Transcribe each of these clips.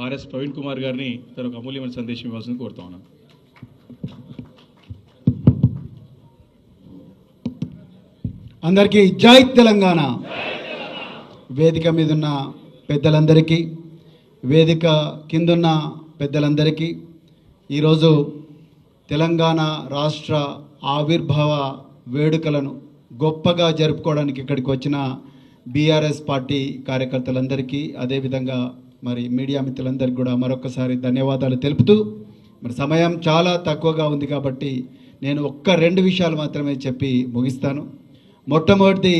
RS Praveen Kumar గారిని తన ఒక అమూల్యమైన సందేశం ఇవ్వాల్సింది కోరుతా ఉన్నాను. అందరికీ జై తెలంగాణ. వేదిక మీదున్న పెద్దలందరికీ, వేదిక కిందున్న పెద్దలందరికీ, ఈరోజు తెలంగాణ రాష్ట్ర ఆవిర్భావ వేడుకలను గొప్పగా జరుపుకోవడానికి ఇక్కడికి వచ్చిన బీఆర్ఎస్ పార్టీ కార్యకర్తలందరికీ, అదేవిధంగా మరి మీడియా మిత్రులందరికీ కూడా మరొకసారి ధన్యవాదాలు తెలుపుతూ, మరి సమయం చాలా తక్కువగా ఉంది కాబట్టి నేను ఒక్క 2 విషయాలు మాత్రమే చెప్పి ముగిస్తాను. మొట్టమొదటిది,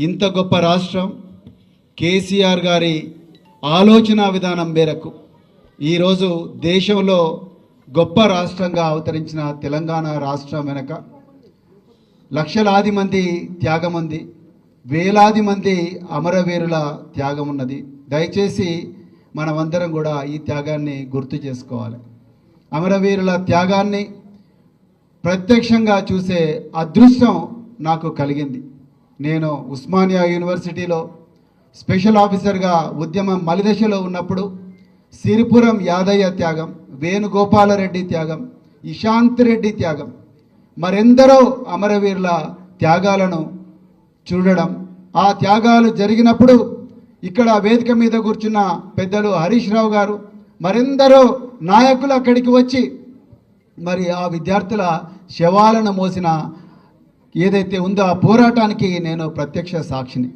ఇంత గొప్ప రాష్ట్రం కేసీఆర్ గారి ఆలోచన విధానం మేరకు ఈరోజు దేశంలో గొప్ప రాష్ట్రంగా అవతరించిన తెలంగాణ రాష్ట్రం వెనక లక్షలాది మంది త్యాగం ఉంది, వేలాది మంది అమరవీరుల త్యాగం ఉన్నది. దయచేసి మనమందరం కూడా ఈ త్యాగాన్ని గుర్తు చేసుకోవాలి. అమరవీరుల త్యాగాన్ని ప్రత్యక్షంగా చూసే అదృష్టం నాకు కలిగింది. నేను ఉస్మానియా యూనివర్సిటీలో స్పెషల్ ఆఫీసర్గా ఉద్యమం మలిదశలో ఉన్నప్పుడు సిరిపురం యాదయ్య త్యాగం, వేణుగోపాలరెడ్డి త్యాగం, ఇశాంత్ రెడ్డి త్యాగం, మరెందరో అమరవీరుల త్యాగాలను చూడడం, ఆ త్యాగాలు జరిగినప్పుడు ఇక్కడ వేదిక మీద కూర్చున్న పెద్దలు హరీష్ రావు గారు, మరెందరో నాయకులు అక్కడికి వచ్చి మరి ఆ విద్యార్థుల శవాలను మోసిన ఏదైతే ఉందో ఆ పోరాటానికి నేను ప్రత్యక్ష సాక్షిని.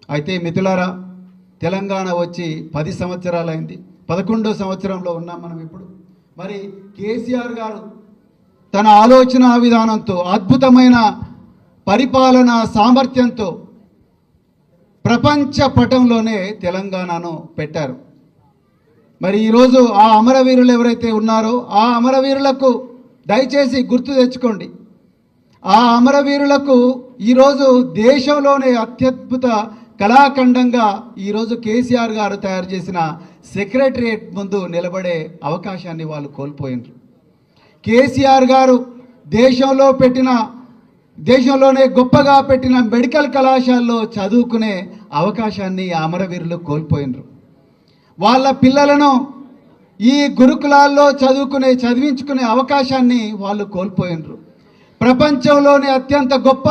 అయితే మిత్రులారా, తెలంగాణ వచ్చి 10 సంవత్సరాలైంది, 11వ సంవత్సరంలో ఉన్నాం మనం ఇప్పుడు. మరి కేసీఆర్ గారు తన ఆలోచన విధానంతో, అద్భుతమైన పరిపాలన సామర్థ్యంతో ప్రపంచ పటంలోనే తెలంగాణను పెట్టారు. మరి ఈరోజు ఆ అమరవీరులు ఎవరైతే ఉన్నారో ఆ అమరవీరులకు దయచేసి గుర్తు తెచ్చుకోండి. ఆ అమరవీరులకు ఈరోజు దేశంలోనే అత్యద్భుత కళాఖండంగా ఈరోజు కేసీఆర్ గారు తయారు చేసిన సెక్రటరియట్ ముందు నిలబడే అవకాశాన్ని వాళ్ళు కోల్పోయినారు. కేసీఆర్ గారు దేశంలోనే గొప్పగా పెట్టిన మెడికల్ కళాశాలలో చదువుకునే అవకాశాన్ని అమరవీరులు కోల్పోయినారు. వాళ్ళ పిల్లలను ఈ గురుకులాల్లో చదివించుకునే అవకాశాన్ని వాళ్ళు కోల్పోయినారు. ప్రపంచంలోనే అత్యంత గొప్ప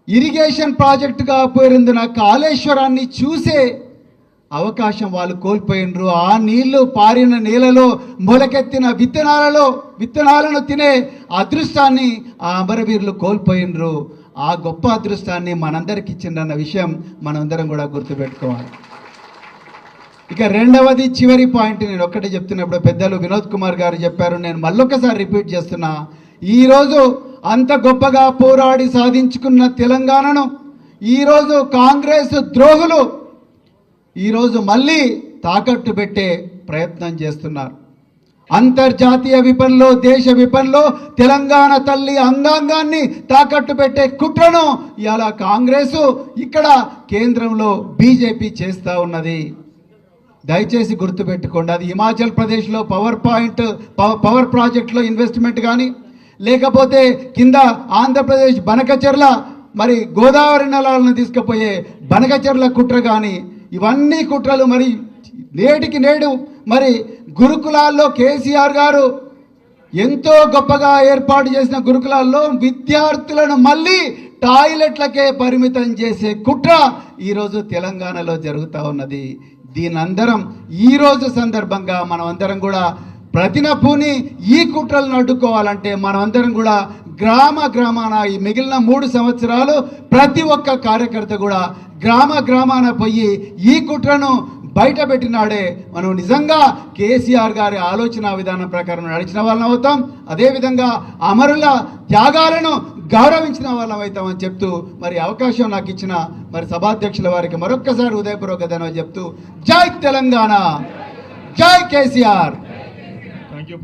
ఇరిగేషన్ ప్రాజెక్టుగా పేరొందిన కాళేశ్వరాన్ని చూసే అవకాశం వాళ్ళు కోల్పోయినరు. ఆ నీళ్లు పారిన నేలలో మొలకెత్తిన విత్తనాలను తినే అదృష్టాన్ని ఆ అమరవీరులు కోల్పోయినరు. ఆ గొప్ప అదృష్టాన్ని మనందరికి ఇచ్చిందన్న విషయం మనందరం కూడా గుర్తుపెట్టుకోవాలి. ఇక రెండవది, చివరి పాయింట్ నేను ఒక్కటే చెప్తున్నప్పుడు పెద్దలు వినోద్ కుమార్ గారు చెప్పారు, నేను మళ్ళొక్కసారి రిపీట్ చేస్తున్నా. ఈరోజు అంత గొప్పగా పోరాడి సాధించుకున్న తెలంగాణను ఈరోజు కాంగ్రెస్ ద్రోహులు ఈరోజు మళ్ళీ తాకట్టు పెట్టే ప్రయత్నం చేస్తున్నారు. అంతర్జాతీయ విపణిలో, దేశ విపణిలో తెలంగాణ తల్లి అంగాంగాన్ని తాకట్టు పెట్టే కుట్రను ఇలా కాంగ్రెస్, ఇక్కడ కేంద్రంలో బీజేపీ చేస్తూ ఉన్నది. దయచేసి గుర్తుపెట్టుకోండి. అది హిమాచల్ ప్రదేశ్లో పవర్ ప్రాజెక్టులో ఇన్వెస్ట్మెంట్ కానీ, లేకపోతే కింద ఆంధ్రప్రదేశ్ బనకచెర్ల మరి గోదావరి నలాలను తీసుకుపోయే బనకచెర్ల కుట్ర కానీ, ఇవన్నీ కుట్రలు. మరి నేటికి నేడు మరి గురుకులాల్లో కేసీఆర్ గారు ఎంతో గొప్పగా ఏర్పాటు చేసిన గురుకులాల్లో విద్యార్థులను మళ్ళీ టాయిలెట్లకే పరిమితం చేసే కుట్ర ఈరోజు తెలంగాణలో జరుగుతూ ఉన్నది. దీనందరం ఈరోజు సందర్భంగా మనం అందరం కూడా ప్రతినపూని ఈ కుట్రలను అడ్డుకోవాలంటే మనం అందరం కూడా గ్రామాన ఈ మిగిలిన 3 సంవత్సరాలు ప్రతి ఒక్క కార్యకర్త కూడా గ్రామాన పోయి ఈ కుట్రను బయట పెట్టినాడే మనం నిజంగా కేసీఆర్ గారి ఆలోచన విధానం ప్రకారం నడిచిన వాళ్ళం అవుతాం. అదేవిధంగా అమరుల త్యాగాలను గౌరవించిన వాళ్ళం అవుతామని చెప్తూ మరి అవకాశం నాకు ఇచ్చిన మరి సభాధ్యక్షుల వారికి మరొక్కసారి హృదయపూర్వక ధన్యవాదాలు చెప్తూ జై తెలంగాణ, జై కేసీఆర్. Thank you.